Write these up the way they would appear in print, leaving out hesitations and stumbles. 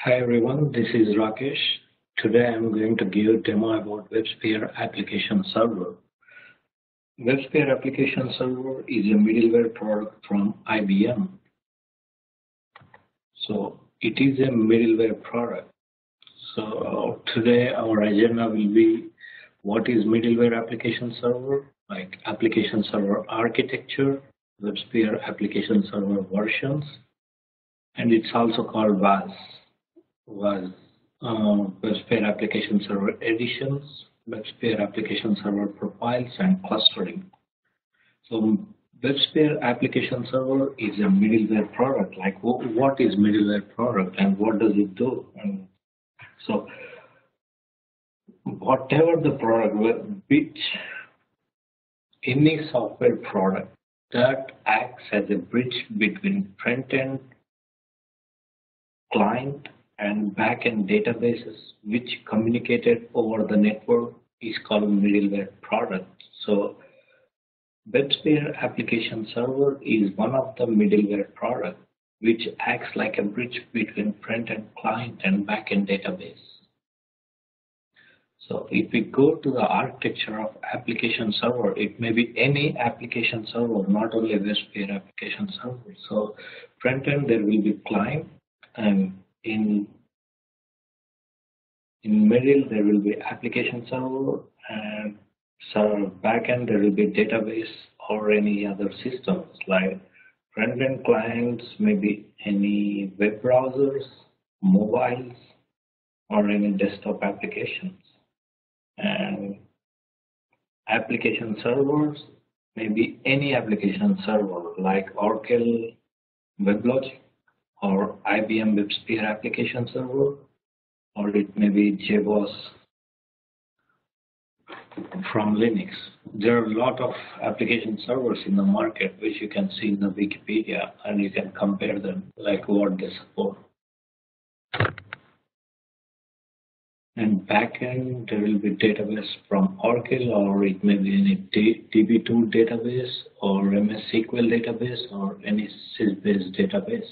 Hi everyone, this is Rakesh. Today I'm going to give a demo about WebSphere application server. WebSphere application server is a middleware product from IBM. So it is a middleware product. So today our agenda will be what is middleware application server, like application server architecture, WebSphere application server versions, and it's also called WAS. WebSphere application server editions, WebSphere application server profiles, and clustering. So WebSphere application server is a middleware product. Like what is middleware product and what does it do? And so whatever the product, which any software product that acts as a bridge between front-end client and back-end databases which communicated over the network is called middleware product. So WebSphere application server is one of the middleware product which acts like a bridge between front-end client and back-end database. So if we go to the architecture of application server, it may be any application server, not only WebSphere application server. So front-end there will be client, and in Middl there will be application server, and backend there will be database or any other systems. Like front-end clients may be any web browsers, mobiles, or any desktop applications. And application servers may be any application server like Oracle, Weblogic, or IBM WebSphere application server, or it may be JBoss from Linux. There are a lot of application servers in the market which you can see in the Wikipedia, and you can compare them like what they support. And backend there will be database from Oracle, or it may be any DB2 database or MS SQL database or any sys-based database.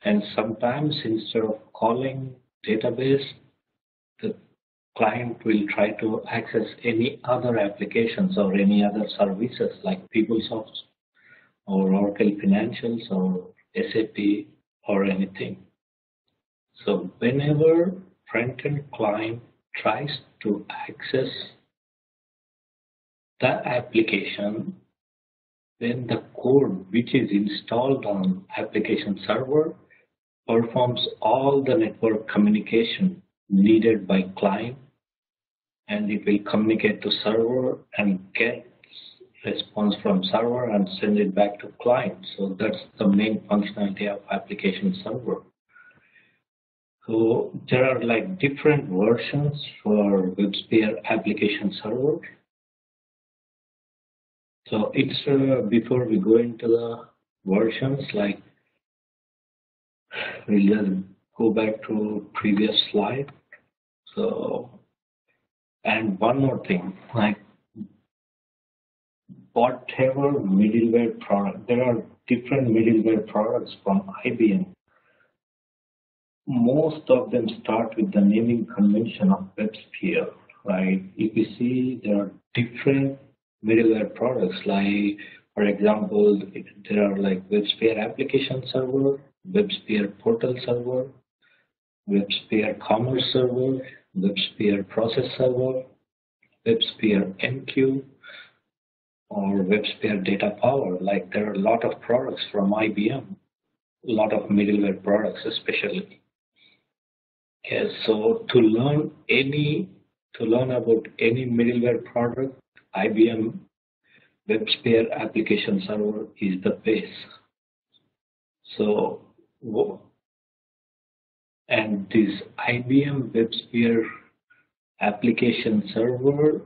And sometimes instead of calling database, the client will try to access any other applications or any other services like PeopleSoft or Oracle Financials or SAP or anything. So whenever front-end client tries to access the application, then the code which is installed on application server performs all the network communication needed by client, and it will communicate to server and get response from server and send it back to client. So that's the main functionality of application server. So there are like different versions for WebSphere application server. So it's before we go into the versions, like we'll just go back to previous slide. So, and one more thing, like whatever middleware product, there are different middleware products from IBM. Most of them start with the naming convention of WebSphere, right? If you see, there are different middleware products, like, for example, there are like WebSphere application server, WebSphere portal server, WebSphere commerce server, WebSphere process server, WebSphere MQ, or WebSphere data power. Like there are a lot of products from IBM, a lot of middleware products especially. Okay, so to learn about any middleware product, IBM WebSphere application server is the base. So, and this IBM WebSphere application server,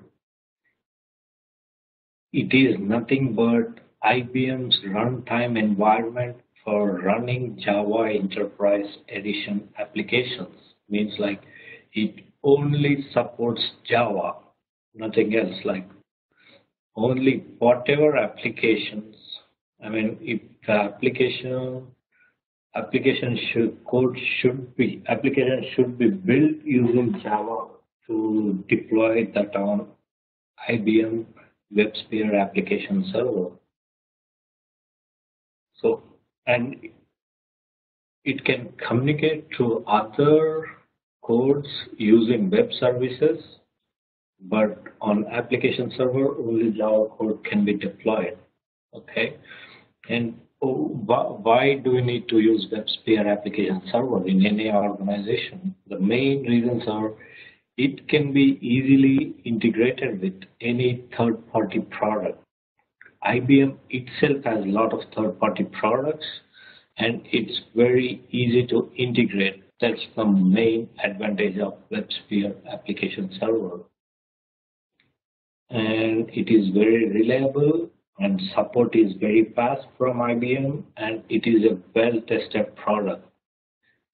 it is nothing but IBM's runtime environment for running Java Enterprise Edition applications. Means like it only supports Java, nothing else. Like only whatever applications, I mean, if the application application should be built using Java to deploy that on IBM WebSphere application server. So, and it can communicate to other codes using web services, but on application server, only Java code can be deployed. Okay, and why do we need to use WebSphere application server in any organization? The main reasons are it can be easily integrated with any third-party product. IBM itself has a lot of third-party products, and it's very easy to integrate. That's the main advantage of WebSphere application server. And it is very reliable, and support is very fast from IBM, and it is a well-tested product.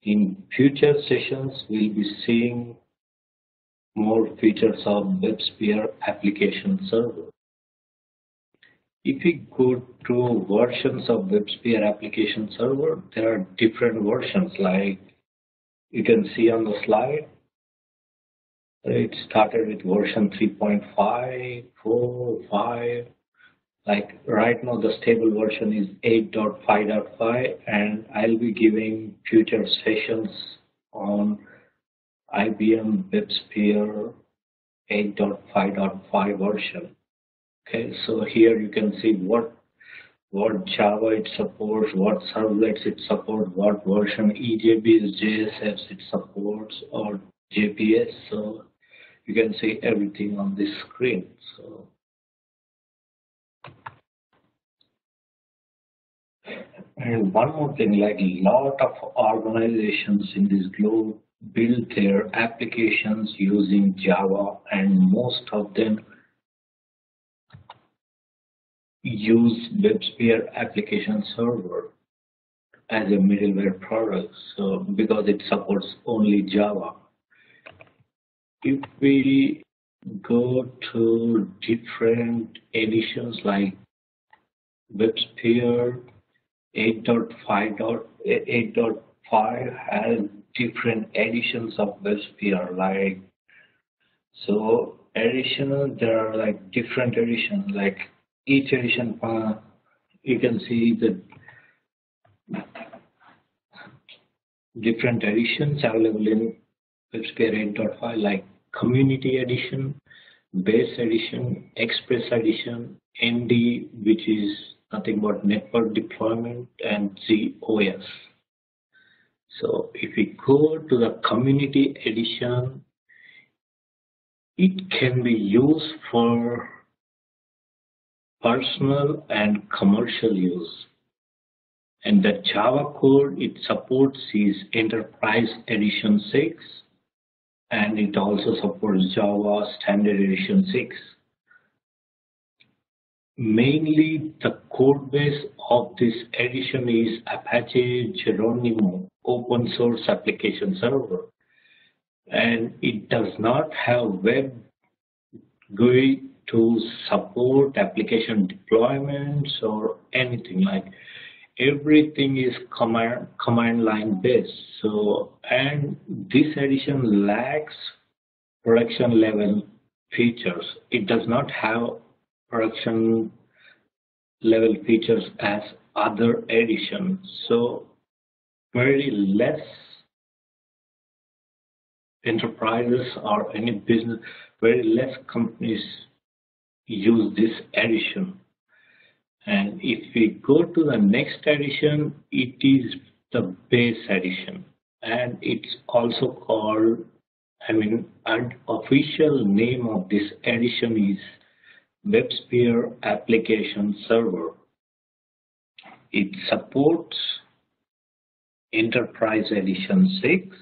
In future sessions, we'll be seeing more features of WebSphere application server. If we go to versions of WebSphere application server, there are different versions, like you can see on the slide. It started with version 3.5, 4, 5. Like right now, the stable version is 8.5.5, and I'll be giving future sessions on IBM WebSphere 8.5.5 version. Okay, so here you can see what Java it supports, what servlets it supports, what version EJBs, JSFs it supports, or JPS. So you can see everything on this screen. So and one more thing, like a lot of organizations in this globe build their applications using Java, and most of them use WebSphere application server as a middleware product, so because it supports only Java. If we go to different editions like WebSphere 8.5 has different editions of WebSphere, like so additional there are like different editions, like each edition you can see the different editions available in WebSphere 8.5, like Community Edition, Base Edition, Express Edition, ND, which is nothing but network deployment, and ZOS. So if we go to the Community Edition, it can be used for personal and commercial use. And the Java code it supports is Enterprise Edition 6, and it also supports Java Standard Edition 6. Mainly the code base of this edition is Apache Geronimo open source application server, and it does not have web GUI to support application deployments or anything. Like everything is command line based. So, and this edition lacks production level features. It does not have production level features as other editions. So very less enterprises or any business, very less companies use this edition. And if we go to the next edition, it is the base edition, and it's also called, an official name of this edition is WebSphere application server. It supports Enterprise Edition 6.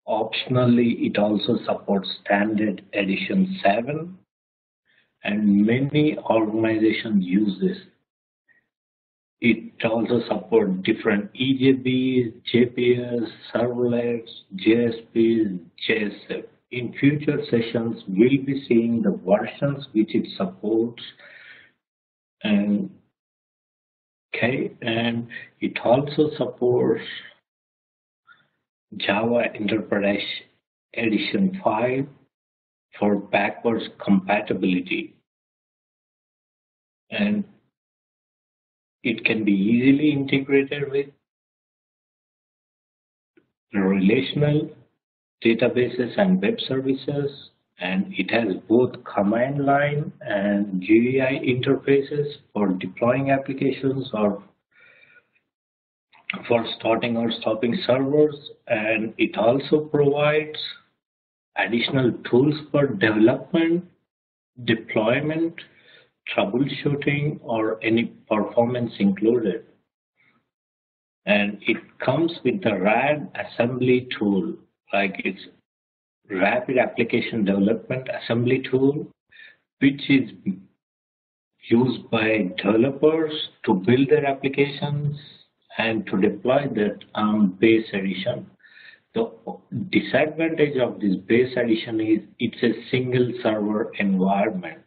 Optionally, it also supports Standard Edition 7. And many organizations use this. It also supports different EJBs, JPS, servlets, JSPs, JSF. In future sessions, we'll be seeing the versions which it supports, and Okay, and it also supports Java Enterprise Edition 5 for backwards compatibility, and it can be easily integrated with relational databases and web services, and it has both command line and GUI interfaces for deploying applications or for starting or stopping servers, and it also provides additional tools for development, deployment, troubleshooting, or any performance included. And it comes with the RAD assembly tool, like it's Rapid Application Development Assembly tool, which is used by developers to build their applications and to deploy that base edition. The disadvantage of this base edition is it's a single server environment.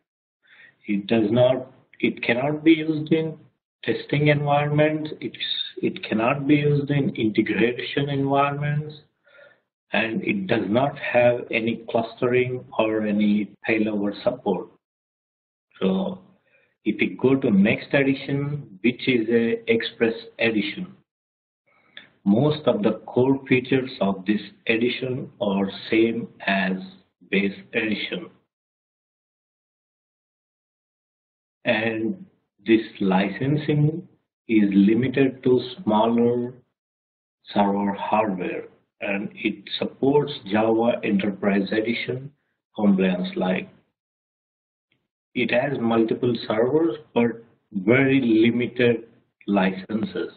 It cannot be used in testing environments. It cannot be used in integration environments, and it does not have any clustering or any failover support. So if we go to next edition, which is a Express edition, most of the core features of this edition are same as base edition. And this licensing is limited to smaller server hardware, and it supports Java Enterprise Edition compliance. Like it has multiple servers but very limited licenses.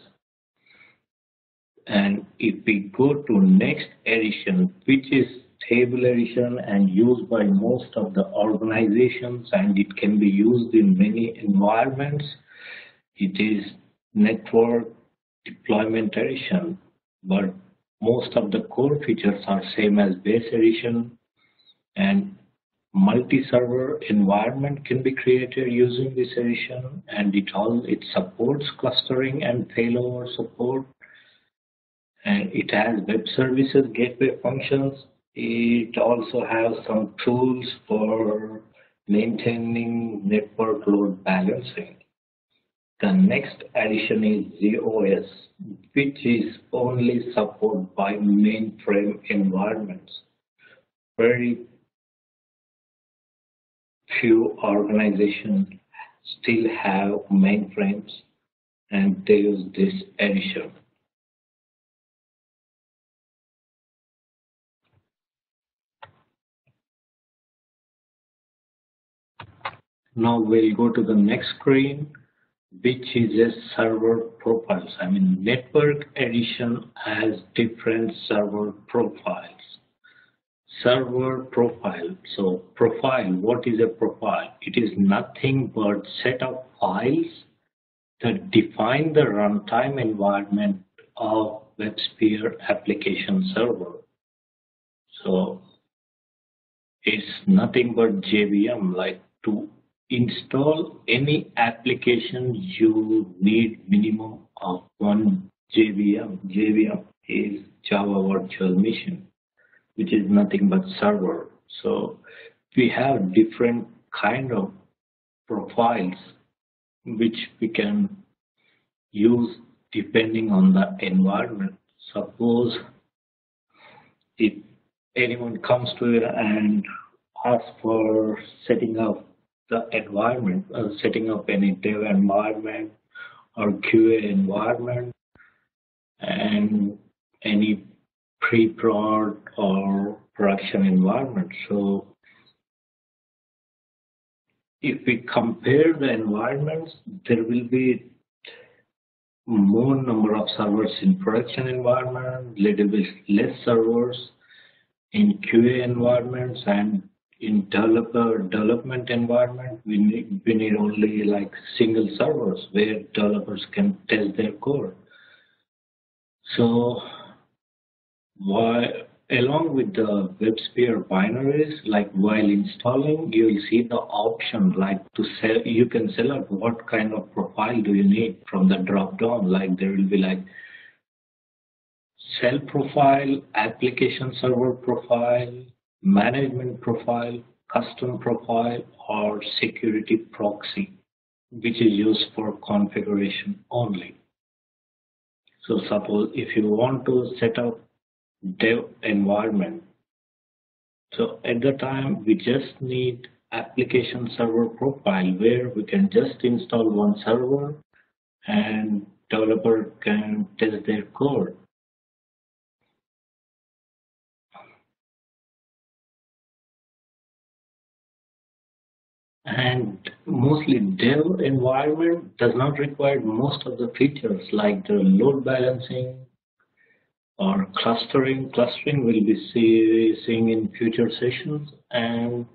And if we go to next edition, which is table edition and used by most of the organizations, and it can be used in many environments, it is network deployment edition, but most of the core features are same as base edition, and multi-server environment can be created using this edition, and it supports clustering and failover support, and it has web services gateway functions. It also has some tools for maintaining network load balancing. The next addition is ZOS, which is only supported by mainframe environments. Very few organizations still have mainframes, and they use this edition. Now we'll go to the next screen, which is a server profiles. I mean, network edition has different server profiles. Server profile. So profile, what is a profile? It is nothing but set of files that define the runtime environment of WebSphere application server. So it's nothing but JVM. Like to install any application, you need minimum of one JVM. JVM is Java Virtual Machine, which is nothing but server. So we have different kind of profiles which we can use depending on the environment. Suppose if anyone comes to you and asks for setting up the environment, setting up any dev environment or QA environment and any pre-prod or production environment. So if we compare the environments, there will be more number of servers in production environment, little bit less servers in QA environments, and in development environment, we need only like single servers where developers can test their code. So why along with the WebSphere binaries, like while installing, you will see the option like to sell. You can select what kind of profile do you need from the drop down. Like there will be like cell profile, application server profile, management profile, custom profile, or security proxy, which is used for configuration only. So suppose if you want to set up dev environment, so at the time we just need application server profile where we can just install one server and developer can test their code. And mostly dev environment does not require most of the features like the load balancing or clustering. Clustering will be seeing in future sessions, and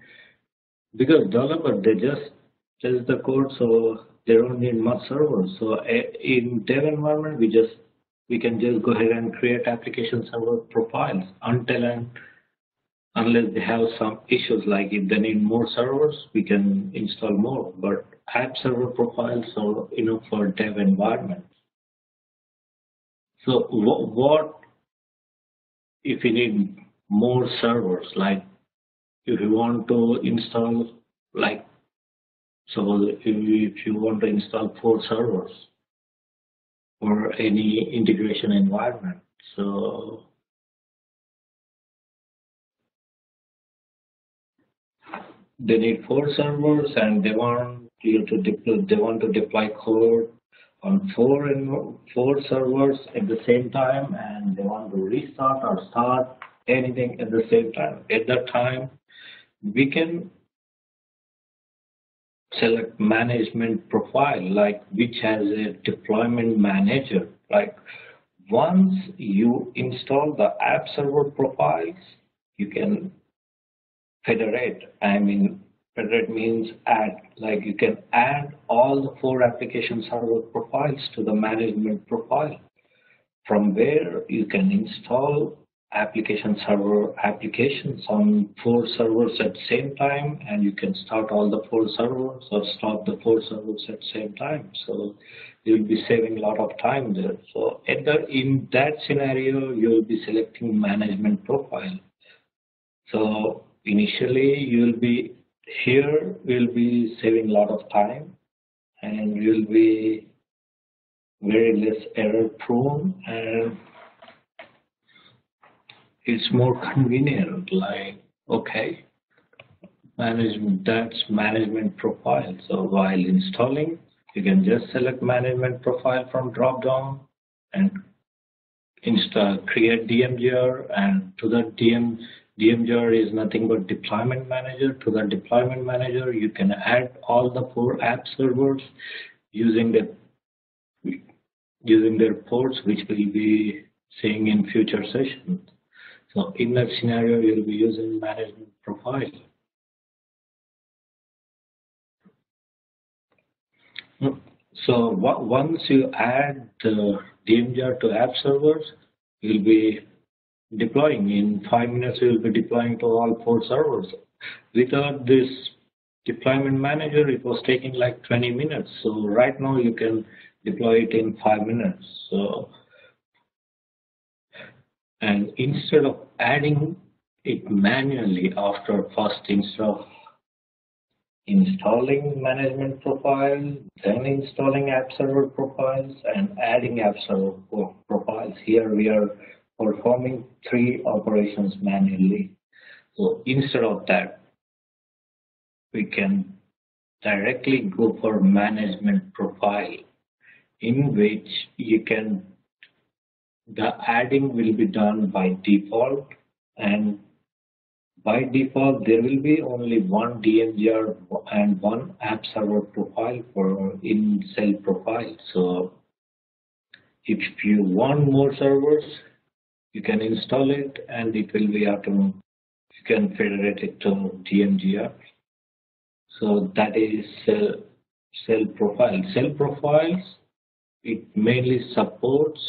because developer they just test the code, so they don't need much servers. So in dev environment, we can just go ahead and create application server profiles unless they have some issues, like if they need more servers, we can install more. But app server profiles are enough for dev environments. So what if you need more servers, like if you want to install, like suppose if you want to install 4 servers for any integration environment, so they need 4 servers and they want you to deploy code on 4 servers at the same time, and they want to restart or start anything at the same time. At that time, we can select management profile, like which has a deployment manager. Like once you install the app server profiles, you can federate. Federate means add. Like you can add all the 4 application server profiles to the management profile, from where you can install application server applications on 4 servers at the same time, and you can start all the 4 servers or stop the 4 servers at the same time. So you'll be saving a lot of time there. So in that scenario, you'll be selecting management profile. So initially, you'll be saving a lot of time, and you'll be very less error prone, and it's more convenient. Like, okay, that's management profile. So while installing, you can just select management profile from drop down and create DMGR, and to the DMGR is nothing but deployment manager. To the deployment manager, you can add all the 4 app servers using their ports, which we'll be seeing in future sessions. So in that scenario, you'll be using management profile. So once you add the DMGR to app servers, you'll be deploying. In 5 minutes, you'll be deploying to all 4 servers. Without this deployment manager, it was taking like 20 minutes. So right now, you can deploy it in 5 minutes. So, and instead of adding it manually instead of installing management profile, then installing app server profiles and adding app server profiles, here we are performing 3 operations manually. So instead of that, we can directly go for management profile, in which the adding will be done by default, and by default there will be only 1 DMGR and 1 app server profile for in cell profile. So if you want more servers, you can install it, and it will be you can federate it to DMGR. So that is cell profile. Cell profiles, it mainly supports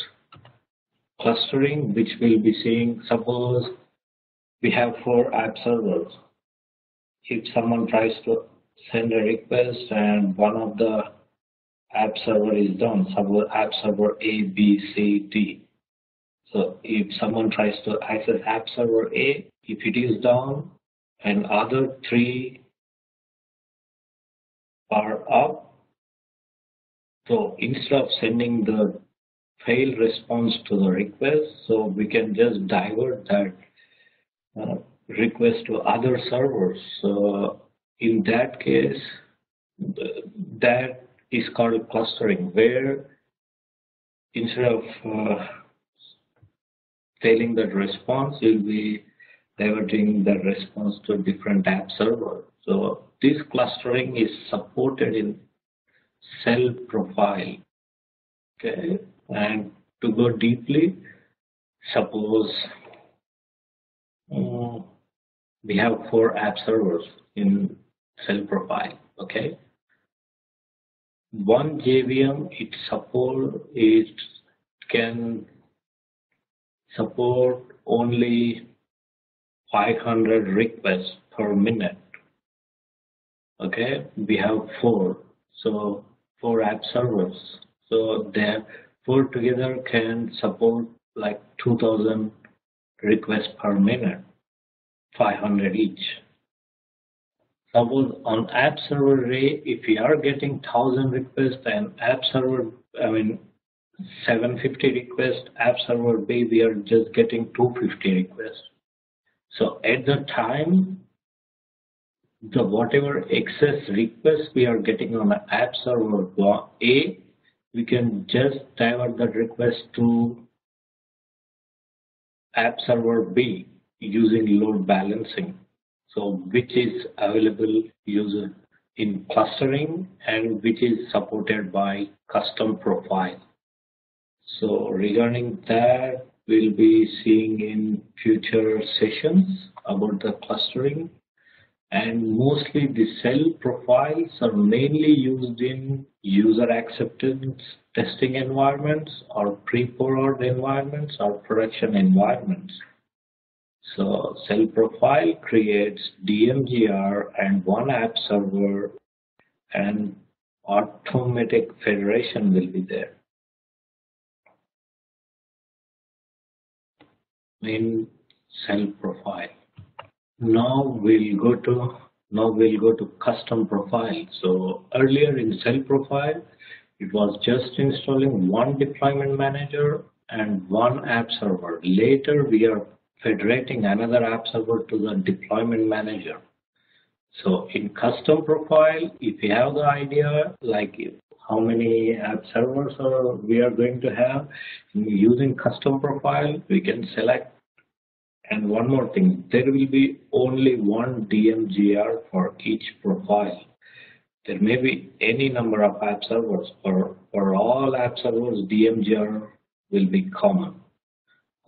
clustering, which we'll be seeing. Suppose We have 4 app servers. If someone tries to send a request and one of the app server is down, app server A, B, C, D. So if someone tries to access app server A, if it is down and other 3 are up, so instead of sending the failed response to the request, so we can just divert that request to other servers. So in that case, that is called clustering, where instead of failing that response, you'll be diverting the response to a different app server. So this clustering is supported in cell profile. Okay, and to go deeply, suppose we have 4 app servers in cell profile. Okay, one JVM it can support only 500 requests per minute. Okay, we have 4, so 4 app servers. So they 4 together can support like 2000 requests per minute, 500 each. Suppose on app server A, if we are getting 1000 requests, and app server, 750 requests, app server B, we are just getting 250 requests. So at the time, the whatever excess requests we are getting on the app server A, we can just divert that request to app server B using load balancing. So which is available user in clustering and which is supported by custom profile. So regarding that, we'll be seeing in future sessions about the clustering. And mostly the cell profiles are mainly used in user acceptance testing environments or pre-prod environments or production environments. So cell profile creates DMGR and one app server, and automatic federation will be there. In cell profile. Now we'll go to custom profile. So earlier in cell profile, it was just installing one deployment manager and one app server. Later we are federating another app server to the deployment manager. So in custom profile, if you have the idea like how many app servers we are going to have, using custom profile, we can select. And one more thing, there will be only one DMGR for each profile. There may be any number of app servers. For all app servers, DMGR will be common.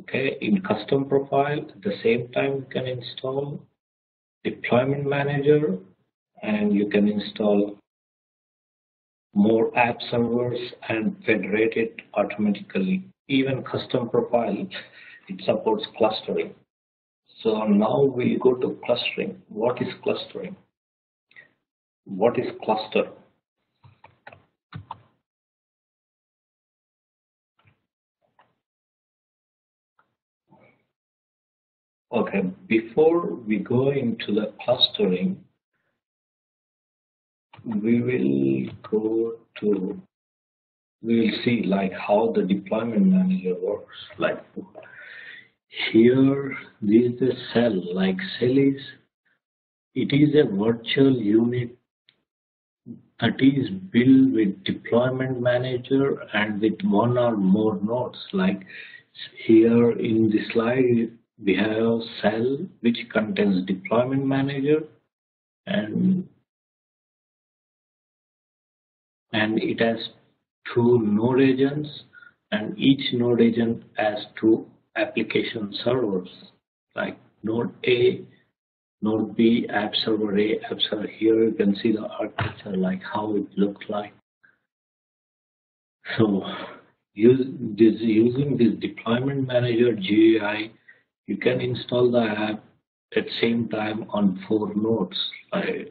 Okay, in custom profile, at the same time, you can install deployment manager and you can install more app servers and federate it automatically. Even custom profile, it supports clustering. So now we'll go to clustering. What is clustering? What is cluster? Okay, before we go into the clustering, we will see like how the deployment manager works. Like here, this is the cell. Like cell is, it is a virtual unit that is built with deployment manager and with one or more nodes. Like here in the slide, we have cell which contains deployment manager and it has 2 node agents, and each node agent has 2 application servers like node A, node B, app server A, app server. Here you can see the architecture, like how it looks like. So using this deployment manager GUI, you can install the app at same time on 4 nodes. I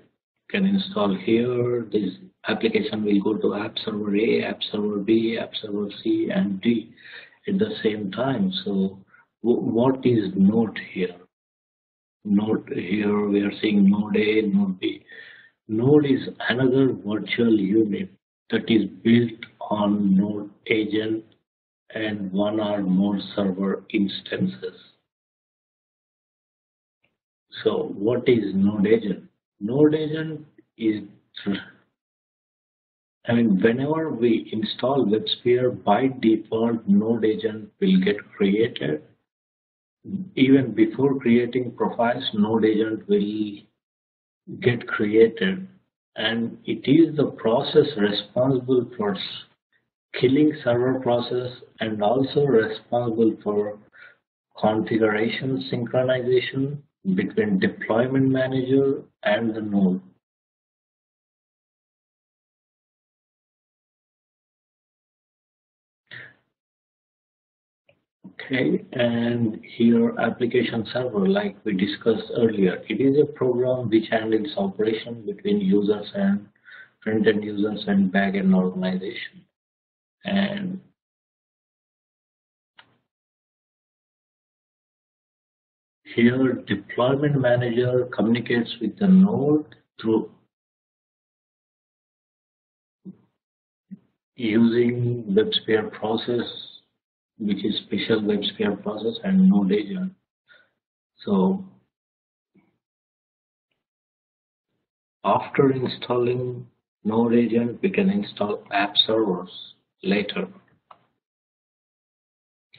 can install here. This application will go to app server A, app server B, app server C, and D at the same time. So what is node here? Node here we are seeing node A, node B. Node is another virtual unit that is built on node agent and one or more server instances. So what is node agent? Node agent is, whenever we install WebSphere, by default, node agent will get created. Even before creating profiles, node agent will get created, and it is the process responsible for killing server process and also responsible for configuration synchronization between deployment manager and the node. Okay, and here application server, like we discussed earlier, it is a program which handles operation between users and front-end users and back-end organization. And here deployment manager communicates with the node through using WebSphere process, which is special WebSphere process and node agent. So after installing node agent, we can install app servers later.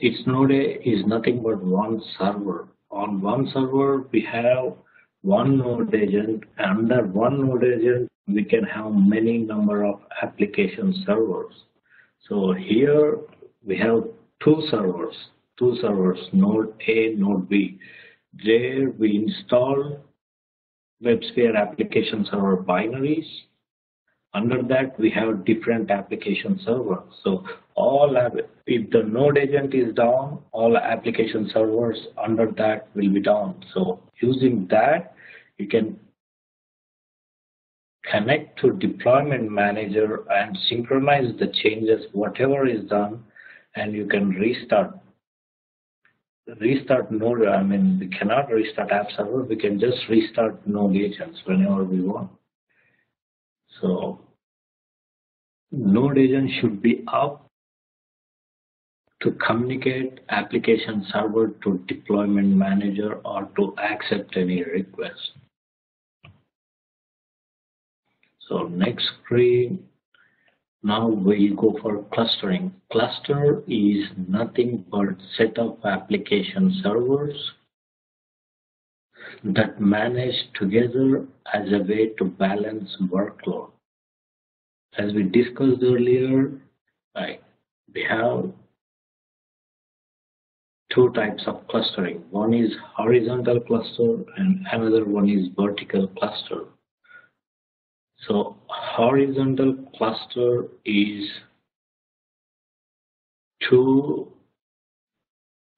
Its node is nothing but one server. On one server, we have one node agent. Under one node agent, we can have many number of application servers. So here we have two servers, node A, node B. There we install WebSphere application server binaries. Under that, we have different application servers. So if the node agent is down, all application servers under that will be down. So using that, you can connect to deployment manager and synchronize the changes, whatever is done, and you can restart node. We cannot restart app server. We can just restart node agents whenever we want. So node agent should be up to communicate application server to deployment manager or to accept any request. So next screen, now we go for clustering. Cluster is nothing but set of application servers that manage together as a way to balance workload. As we discussed earlier, we have two types of clustering. One is horizontal cluster and another one is vertical cluster. So horizontal cluster is two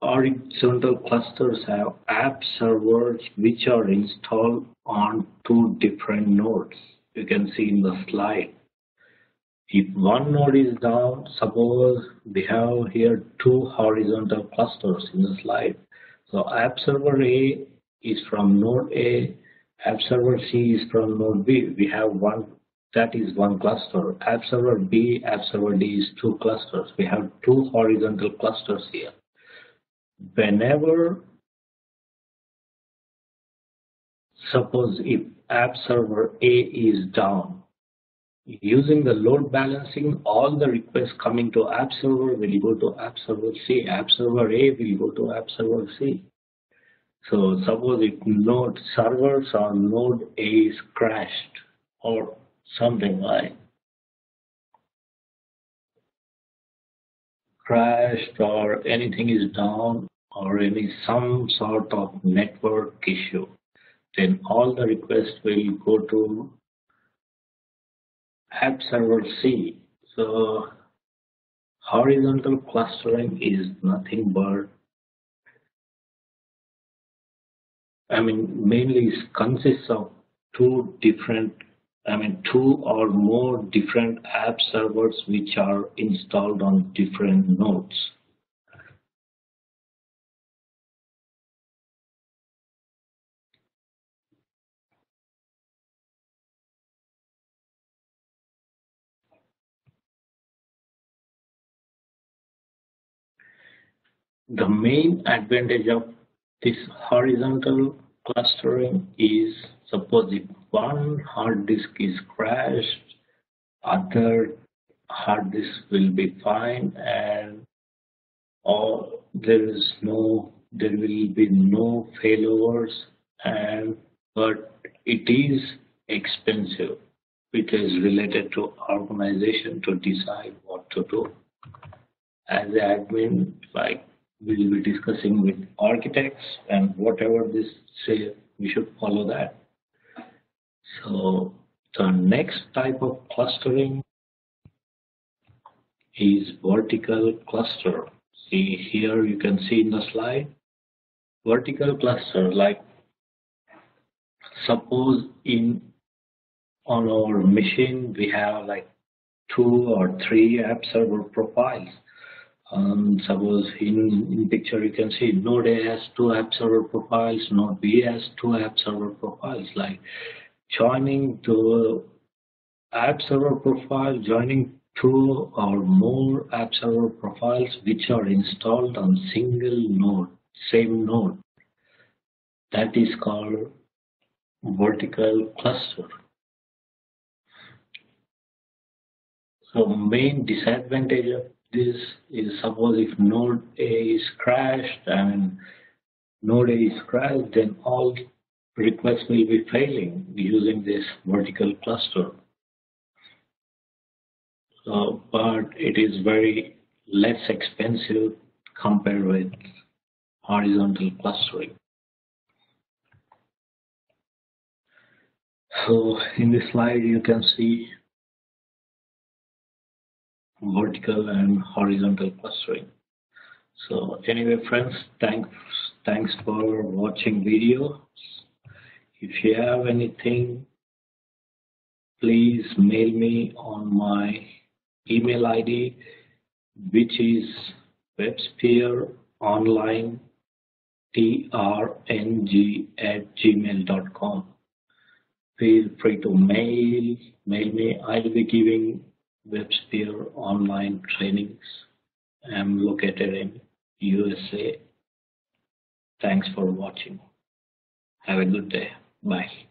horizontal clusters have app servers which are installed on two different nodes. You can see in the slide. If one node is down, suppose we have here two horizontal clusters in the slide. So app server A is from node A, app server C is from node B. We have one, that is one cluster. App server B, app server D is two clusters. We have two horizontal clusters here. Whenever, suppose if app server A is down, using the load balancing, all the requests coming to app server will go to app server C. App server A will go to app server C. So suppose if node servers or node A is crashed or something like crashed or anything is down or some sort of network issue, then all the requests will go to app server C. So horizontal clustering is nothing but mainly consists of two or more different app servers which are installed on different nodes. The main advantage of this horizontal clustering is, suppose if one hard disk is crashed, other hard disk will be fine, and or there will be no failovers, but it is expensive. It is related to organization to decide what to do. As an admin, like, we'll be discussing with architects, and whatever this say, we should follow that. So the next type of clustering is vertical cluster. See here, you can see in the slide, vertical cluster, like suppose on our machine we have like 2 or 3 app server profiles. Suppose in picture you can see Node A has 2 app server profiles, Node B has 2 app server profiles. Like joining the app server profile, joining 2 or more app server profiles which are installed on single node, same node, that is called vertical cluster. So main disadvantage of this is, suppose if node A is crashed, then all requests will be failing using this vertical cluster. But it is very less expensive compared with horizontal clustering. So in this slide you can see vertical and horizontal clustering. So anyway, friends, thanks for watching video. If you have anything, please mail me on my email ID, which is websphereonline@gmail.com. Feel free to mail me. I'll be giving WebSphere online trainings. I'm located in USA. Thanks for watching. Have a good day. Bye.